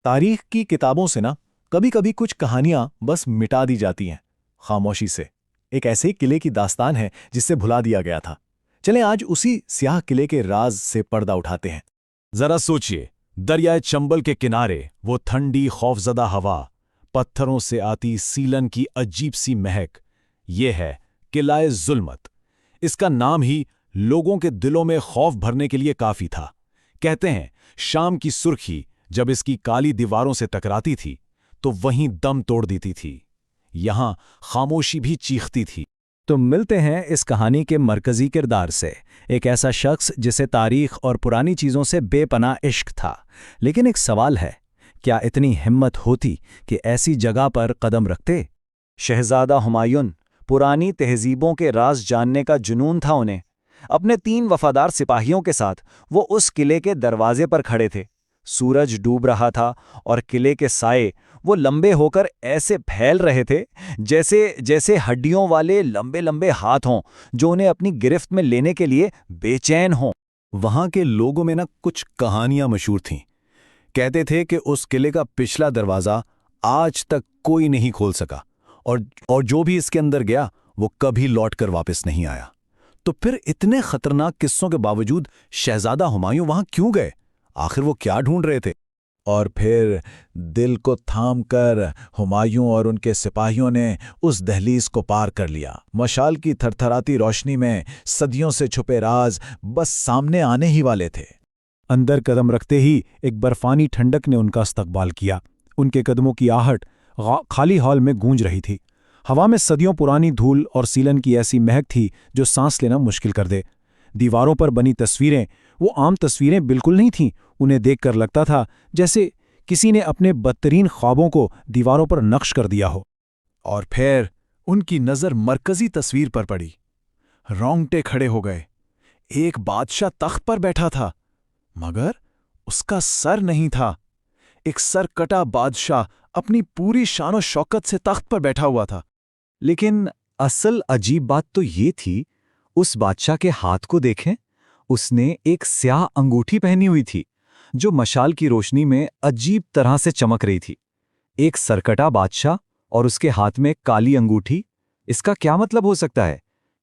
तारीख की किताबों से ना कभी कभी कुछ कहानियां बस मिटा दी जाती हैं, खामोशी से। एक ऐसे किले की दास्तान है जिससे भुला दिया गया था। चलें आज उसी स्याह किले के राज से पर्दा उठाते हैं। जरा सोचिए, दरियाए चंबल के किनारे वो ठंडी खौफजदा हवा, पत्थरों से आती सीलन की अजीब सी महक। ये है किलाए जुल्मत। इसका नाम ही लोगों के दिलों में खौफ भरने के लिए काफी था। कहते हैं शाम की सुर्खी जब इसकी काली दीवारों से टकराती थी तो वहीं दम तोड़ देती थी। यहां खामोशी भी चीखती थी। तो मिलते हैं इस कहानी के मरकजी किरदार से, एक ऐसा शख्स जिसे तारीख और पुरानी चीज़ों से बेपनाह इश्क था। लेकिन एक सवाल है, क्या इतनी हिम्मत होती कि ऐसी जगह पर कदम रखते? शहजादा हुमायूं, पुरानी तहजीबों के राज जानने का जुनून था उन्हें। अपने 3 वफादार सिपाहियों के साथ वो उस किले के दरवाजे पर खड़े थे। सूरज डूब रहा था और किले के साए वो लंबे होकर ऐसे फैल रहे थे जैसे जैसे हड्डियों वाले लंबे लंबे हाथ हों जो उन्हें अपनी गिरफ्त में लेने के लिए बेचैन हों। वहां के लोगों में ना कुछ कहानियां मशहूर थीं। कहते थे कि उस किले का पिछला दरवाजा आज तक कोई नहीं खोल सका, और जो भी इसके अंदर गया वो कभी लौटकर वापस नहीं आया। तो फिर इतने खतरनाक किस्सों के बावजूद शहजादा हुमायूं वहां क्यों गए? आखिर वो क्या ढूंढ रहे थे? और फिर दिल को थामकर हुमायूं और उनके सिपाहियों ने उस दहलीज को पार कर लिया। मशाल की थरथराती रोशनी में सदियों से छुपे राज बस सामने आने ही वाले थे। अंदर कदम रखते ही एक बर्फानी ठंडक ने उनका इस्तकबाल किया। उनके कदमों की आहट खाली हॉल में गूंज रही थी। हवा में सदियों पुरानी धूल और सीलन की ऐसी महक थी जो सांस लेना मुश्किल कर दे। दीवारों पर बनी तस्वीरें वो आम तस्वीरें बिल्कुल नहीं थीं। उन्हें देखकर लगता था जैसे किसी ने अपने बदतरीन ख्वाबों को दीवारों पर नक्श कर दिया हो। और फिर उनकी नजर मरकजी तस्वीर पर पड़ी। रोंगटे खड़े हो गए। एक बादशाह तख्त पर बैठा था, मगर उसका सर नहीं था। एक सरकटा बादशाह अपनी पूरी शानो शौकत से तख्त पर बैठा हुआ था। लेकिन असल अजीब बात तो ये थी, उस बादशाह के हाथ को देखें। उसने एक स्याह अंगूठी पहनी हुई थी जो मशाल की रोशनी में अजीब तरह से चमक रही थी। एक सरकटा बादशाह और उसके हाथ में काली अंगूठी, इसका क्या मतलब हो सकता है?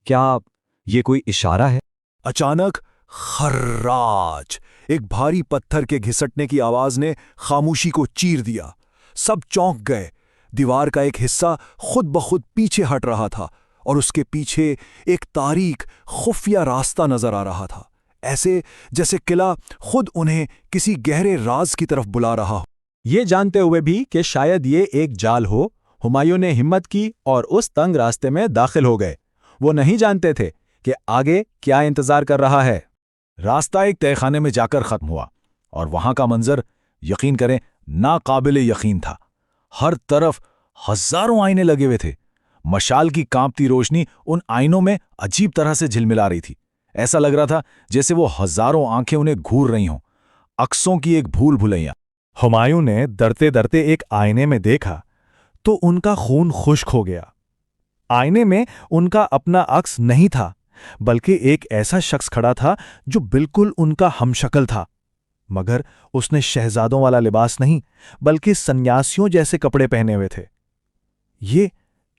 क्या ये कोई इशारा है? अचानक खर्राज, एक भारी पत्थर के घिसटने की आवाज ने खामोशी को चीर दिया। सब चौंक गए। दीवार का एक हिस्सा खुद ब खुद पीछे हट रहा था और उसके पीछे एक तारीक खुफिया रास्ता नजर आ रहा था, ऐसे जैसे किला खुद उन्हें किसी गहरे राज की तरफ बुला रहा हो। ये जानते हुए भी कि शायद ये एक जाल हो, हुमायूं ने हिम्मत की और उस तंग रास्ते में दाखिल हो गए। वो नहीं जानते थे कि आगे क्या इंतजार कर रहा है। रास्ता एक तहखाने में जाकर खत्म हुआ और वहां का मंजर, यकीन करें, नाकाबिले यकीन था। हर तरफ हजारों आईने लगे हुए थे। मशाल की कांपती रोशनी उन आईनों में अजीब तरह से झिलमिला रही थी। ऐसा लग रहा था जैसे वो हजारों आंखें उन्हें घूर रही हों, अक्सों की एक भूल भुलैया। हुमायूं ने डरते डरते एक आईने में देखा तो उनका खून खुश्क हो गया। आईने में उनका अपना अक्स नहीं था, बल्कि एक ऐसा शख्स खड़ा था जो बिल्कुल उनका हमशक्ल था, मगर उसने शहजादों वाला लिबास नहीं बल्कि सन्यासियों जैसे कपड़े पहने हुए थे।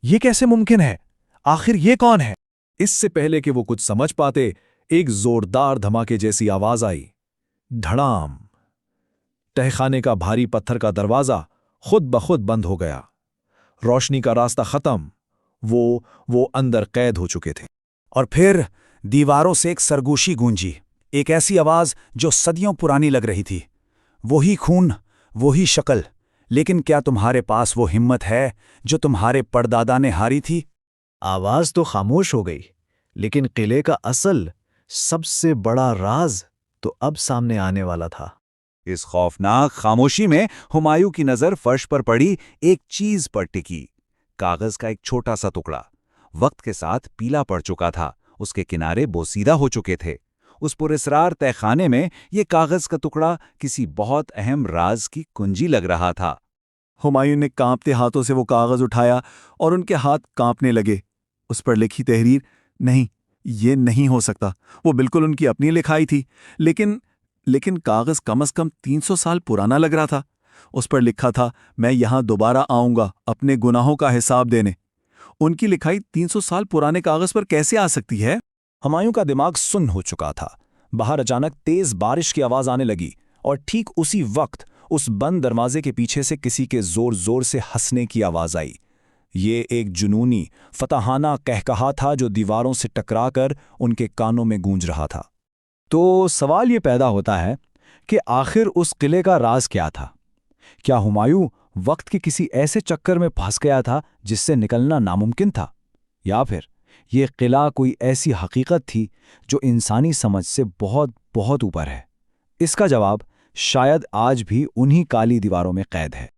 ये कैसे मुमकिन है? आखिर ये कौन है? इससे पहले कि वो कुछ समझ पाते, एक जोरदार धमाके जैसी आवाज आई। धड़ाम! तहखाने का भारी पत्थर का दरवाजा खुद ब खुद बंद हो गया। रोशनी का रास्ता खत्म। वो अंदर कैद हो चुके थे। और फिर दीवारों से एक सरगोशी गूंजी, एक ऐसी आवाज जो सदियों पुरानी लग रही थी। वही खून, वही शक्ल, लेकिन क्या तुम्हारे पास वो हिम्मत है जो तुम्हारे परदादा ने हारी थी? आवाज तो खामोश हो गई, लेकिन किले का असल सबसे बड़ा राज तो अब सामने आने वाला था। इस खौफनाक खामोशी में हुमायूं की नजर फर्श पर पड़ी एक चीज पर टिकी। कागज का एक छोटा सा टुकड़ा, वक्त के साथ पीला पड़ चुका था, उसके किनारे बोसीदा हो चुके थे। उस पुरस्रार तहखाने में ये कागज का टुकड़ा किसी बहुत अहम राज की कुंजी लग रहा था। हुमायूं ने कांपते हाथों से वो कागज उठाया और उनके हाथ कांपने लगे। उस पर लिखी तहरीर, नहीं, ये नहीं हो सकता। वो बिल्कुल उनकी अपनी लिखाई थी, लेकिन कागज कम से कम 300 साल पुराना लग रहा था। उस पर लिखा था, मैं यहां दोबारा आऊंगा अपने गुनाहों का हिसाब देने। उनकी लिखाई 300 साल पुराने कागज पर कैसे आ सकती है? हुमायूं का दिमाग सुन्न हो चुका था। बाहर अचानक तेज बारिश की आवाज आने लगी और ठीक उसी वक्त उस बंद दरवाजे के पीछे से किसी के जोर जोर से हंसने की आवाज आई। ये एक जुनूनी, फताहाना कहकहा था जो दीवारों से टकराकर उनके कानों में गूंज रहा था। तो सवाल ये पैदा होता है कि आखिर उस किले का राज क्या था? क्या हुमायूं वक्त के किसी ऐसे चक्कर में फंस गया था जिससे निकलना नामुमकिन था, या फिर ये किला कोई ऐसी हकीकत थी जो इंसानी समझ से बहुत बहुत ऊपर है? इसका जवाब शायद आज भी उन्हीं काली दीवारों में कैद है।